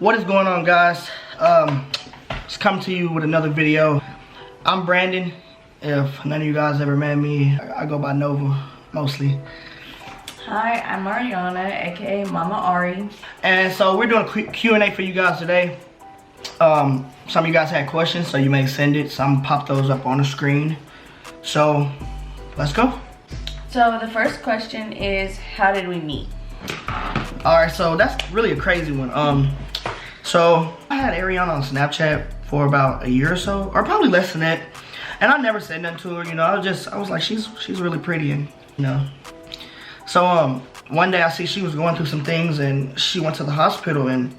What is going on, guys? Just come to you with another video. I'm Brandon. If none of you guys ever met me, I go by Nova mostly. Hi, I'm Ariana, aka Mama Ari. And so we're doing a quick Q&A for you guys today. Some of you guys had questions, so you may send it. So I'm gonna pop those up on the screen. So let's go. So the first question is, how did we meet? Alright, so that's really a crazy one. So I had Ariana on Snapchat for about a year or so, or probably less than that. And I never said nothing to her, you know. I was like, she's really pretty, and you know. So one day I see she was going through some things, and she went to the hospital, and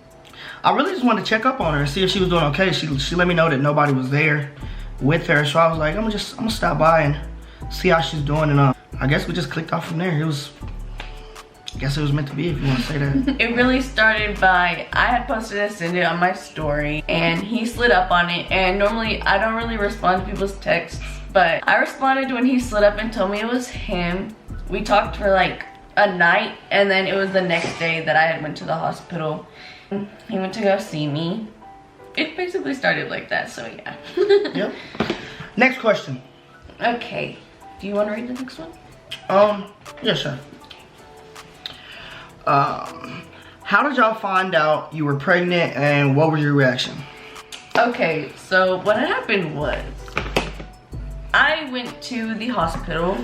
I really just wanted to check up on her and see if she was doing okay. She let me know that nobody was there with her, so I was like, I'm gonna stop by and see how she's doing, and I guess we just clicked off from there. I guess it was meant to be, if you want to say that. It really started by, I had posted a SENDIT on my story and he slid up on it, and normally I don't really respond to people's texts, but I responded when he slid up and told me it was him. We talked for like a night, and then it was the next day that I had went to the hospital. He went to go see me. It basically started like that, so yeah. Yep. Next question. Okay, do you want to read the next one? Yeah, sure. How did y'all find out you were pregnant, and what was your reaction? Okay, so what had happened was, I went to the hospital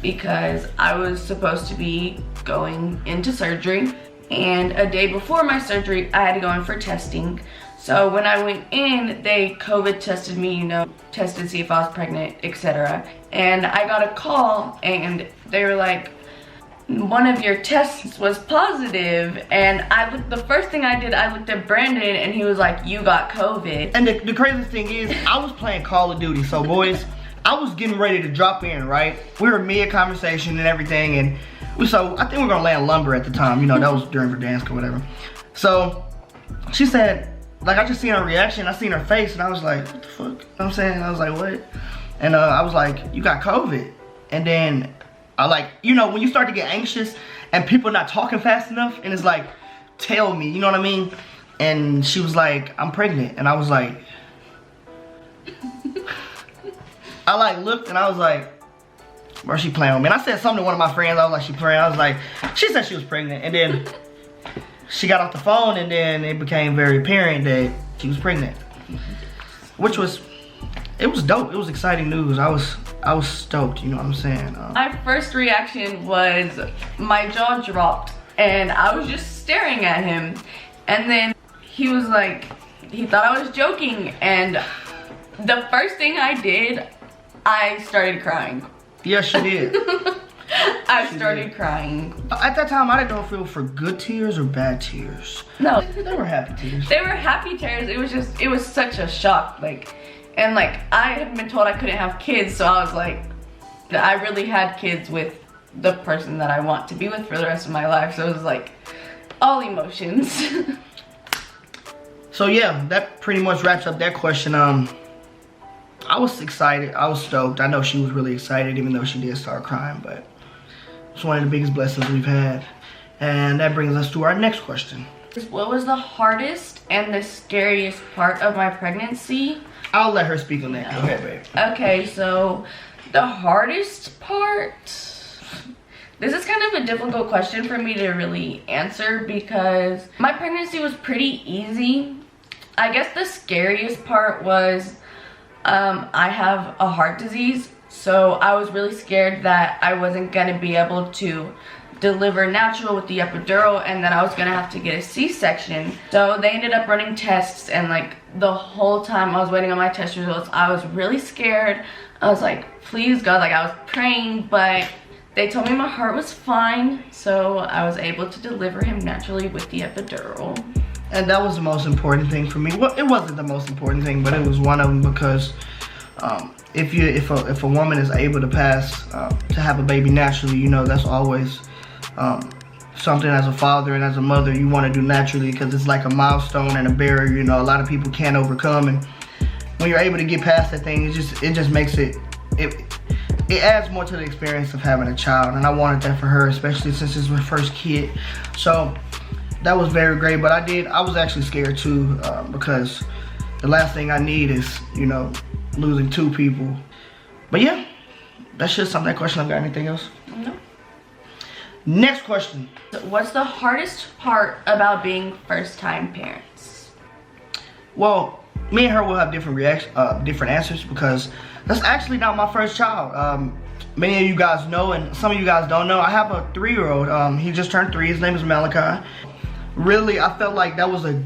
because I was supposed to be going into surgery, and a day before my surgery I had to go in for testing. So when I went in, they COVID tested me, you know, tested to see if I was pregnant, etc. And I got a call and they were like, one of your tests was positive, and the first thing I did, I looked at Brandon and he was like, you got COVID. And the crazy thing is, I was playing Call of Duty, so boys, I was getting ready to drop in, right? We were mid-conversation and everything, and so I think we were gonna land lumber at the time, you know, that was during Verdansk or whatever. So she said, like, I just seen her reaction, I seen her face, and I was like, what the fuck? You know what I'm saying? I was like, what? And I was like, you got COVID. And then I like, you know, when you start to get anxious and people not talking fast enough, and it's like, tell me, you know what I mean? And she was like, I'm pregnant. And I was like, I like looked and I was like, where's she playing with me? And I said something to one of my friends. I was like, she playing. I was like, she said she was pregnant. And then she got off the phone, and then it became very apparent that she was pregnant. Which was, it was dope. It was exciting news. I was stoked, you know what I'm saying? My first reaction was my jaw dropped, and I was just staring at him. And then he was like, he thought I was joking, and the first thing I did, I started crying. Yes, she did. I started crying. At that time, I didn't know if it was for good tears or bad tears. No. They were happy tears. They were happy tears. It was such a shock. And I had been told I couldn't have kids, so I was like, I really had kids with the person that I want to be with for the rest of my life. So it was like, all emotions. So yeah, that pretty much wraps up that question. I was excited. I was stoked. I know she was really excited, even though she did start crying, but it's one of the biggest blessings we've had. And that brings us to our next question. What was the hardest and the scariest part of my pregnancy? I'll let her speak on that. Go ahead, babe. Okay, so the hardest part, this is kind of a difficult question for me to really answer because my pregnancy was pretty easy. I guess the scariest part was I have a heart disease, so I was really scared that I wasn't gonna be able to deliver natural with the epidural, and that I was gonna have to get a C-section. So they ended up running tests, and like the whole time I was waiting on my test results, I was really scared. I was like, please God, like I was praying, but they told me my heart was fine, so I was able to deliver him naturally with the epidural. And that was the most important thing for me. Well, it wasn't the most important thing, but it was one of them, because if a woman is able to pass to have a baby naturally, you know, that's always something as a father and as a mother you want to do naturally, because it's like a milestone and a barrier, you know, a lot of people can't overcome. And when you're able to get past that thing, it just makes it adds more to the experience of having a child. And I wanted that for her, especially since it's my first kid. So that was very great. But I was actually scared too, because the last thing I need is, you know, losing 2 people. But yeah, that's just something. That question. I've got anything else? No. Next question. What's the hardest part about being first-time parents? Well, me and her will have different answers, because that's actually not my first child. Many of you guys know, and some of you guys don't know, I have a 3-year-old. He just turned 3. His name is Malachi. Really, I felt like that was a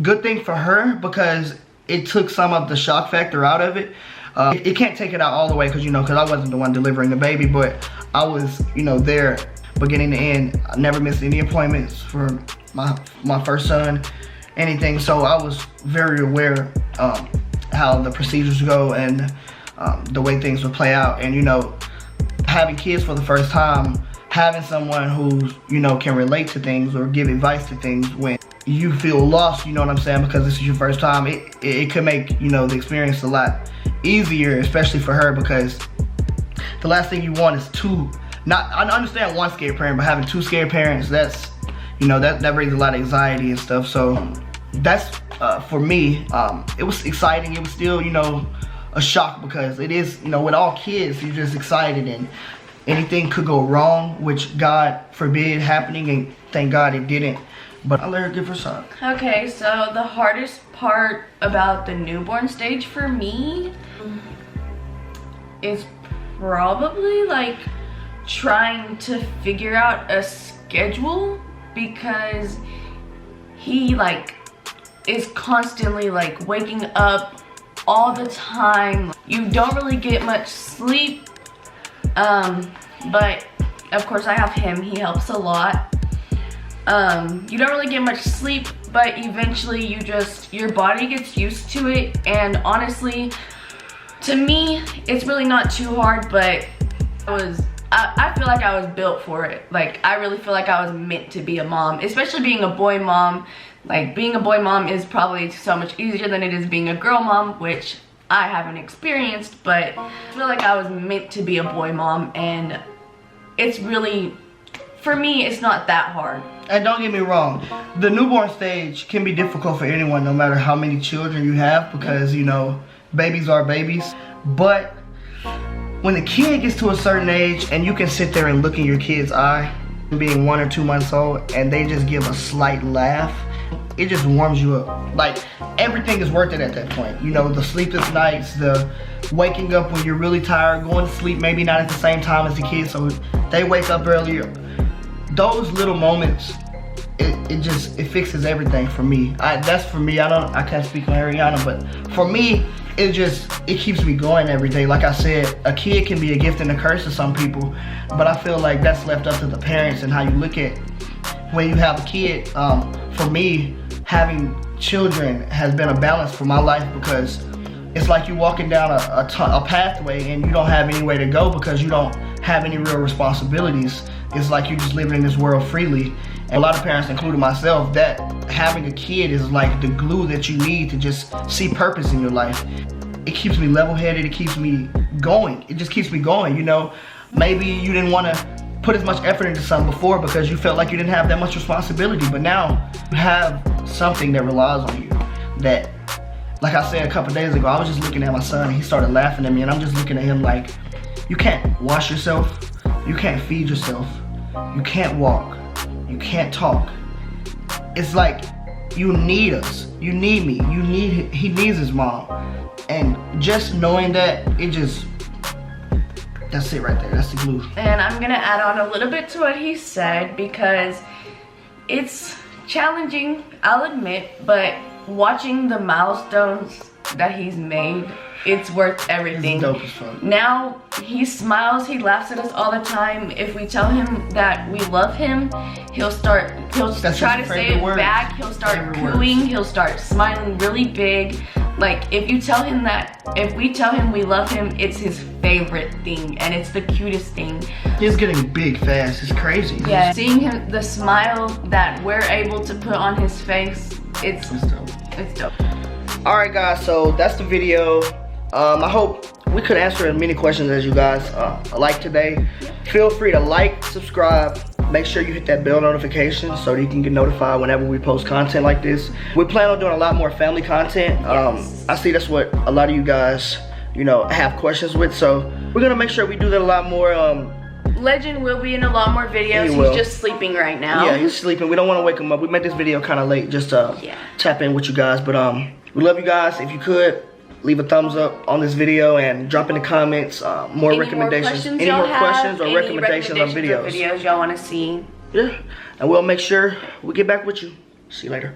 good thing for her, because it took some of the shock factor out of it. It can't take it out all the way, because, you know, because I wasn't the one delivering the baby, but I was, you know, there beginning to end. I never missed any appointments for my first son, anything. So I was very aware how the procedures go and the way things would play out. And, you know, having kids for the first time, having someone who, you know, can relate to things or give advice to things when you feel lost, you know what I'm saying, because this is your first time, it could make, you know, the experience a lot easier, especially for her, because the last thing you want is I understand one scared parent, but having 2 scared parents, that's, you know, that brings a lot of anxiety and stuff. So that's, for me, it was exciting. It was still, you know, a shock, because it is, you know, with all kids, you're just excited and anything could go wrong, which God forbid happening, and thank God it didn't. But I'll let her give her side. Okay, so the hardest part about the newborn stage for me is probably like trying to figure out a schedule, because he like is constantly like waking up all the time. You don't really get much sleep, but of course I have him, he helps a lot. You don't really get much sleep, but eventually your body gets used to it. And honestly, to me, it's really not too hard, but I feel like I was built for it. Like, I really feel like I was meant to be a mom, especially being a boy mom. Like, being a boy mom is probably so much easier than it is being a girl mom, which I haven't experienced, but I feel like I was meant to be a boy mom, and it's really, for me, it's not that hard. And don't get me wrong, the newborn stage can be difficult for anyone, no matter how many children you have, because, you know, babies are babies. But when the kid gets to a certain age and you can sit there and look in your kid's eye, being 1 or 2 months old, and they just give a slight laugh, it just warms you up. Like, everything is worth it at that point. You know, the sleepless nights, the waking up when you're really tired, going to sleep maybe not at the same time as the kids, so they wake up earlier. Those little moments, it fixes everything for me. That's for me. I can't speak on Ariana, but for me, it keeps me going every day. Like I said, a kid can be a gift and a curse to some people, but I feel like that's left up to the parents and how you look at when you have a kid. For me, having children has been a balance for my life, because it's like you walking down a pathway and you don't have any way to go because you don't have any real responsibilities. It's like you're just living in this world freely. And a lot of parents, including myself, that having a kid is like the glue that you need to just see purpose in your life. It keeps me level-headed, it keeps me going. It just keeps me going, you know. Maybe you didn't want to put as much effort into something before because you felt like you didn't have that much responsibility, but now you have something that relies on you. That, like I said a couple days ago, I was just looking at my son and he started laughing at me, and I'm just looking at him like, you can't wash yourself, you can't feed yourself, you can't walk, you can't talk. It's like, you need us, you need me, he needs his mom. And just knowing that, that's it right there, that's the glue. And I'm gonna add on a little bit to what he said, because it's challenging, I'll admit, but watching the milestones that he's made, it's worth everything. It's dope as fuck. Now he smiles, he laughs at us all the time. If we tell him that we love him, he'll try to say it back, he'll start cooing, he'll start smiling really big. Like, if we tell him we love him, it's his favorite thing, and it's the cutest thing. He's getting big fast, it's crazy. Yeah, seeing him, the smile that we're able to put on his face, it's dope. It's dope. Alright guys, so that's the video. I hope we could answer as many questions as you guys like today. Feel free to like, subscribe, make sure you hit that bell notification so that you can get notified whenever we post content like this. We plan on doing a lot more family content. I see that's what a lot of you guys, you know, have questions with. So we're gonna make sure we do that a lot more. Legend will be in a lot more videos. He's just sleeping right now. Yeah, he's sleeping. We don't want to wake him up. We made this video kind of late just to tap in with you guys. But we love you guys. If you could, leave a thumbs up on this video and drop in the comments more recommendations. Any more questions or recommendations on videos y'all want to see. Yeah, and we'll make sure we get back with you. See you later.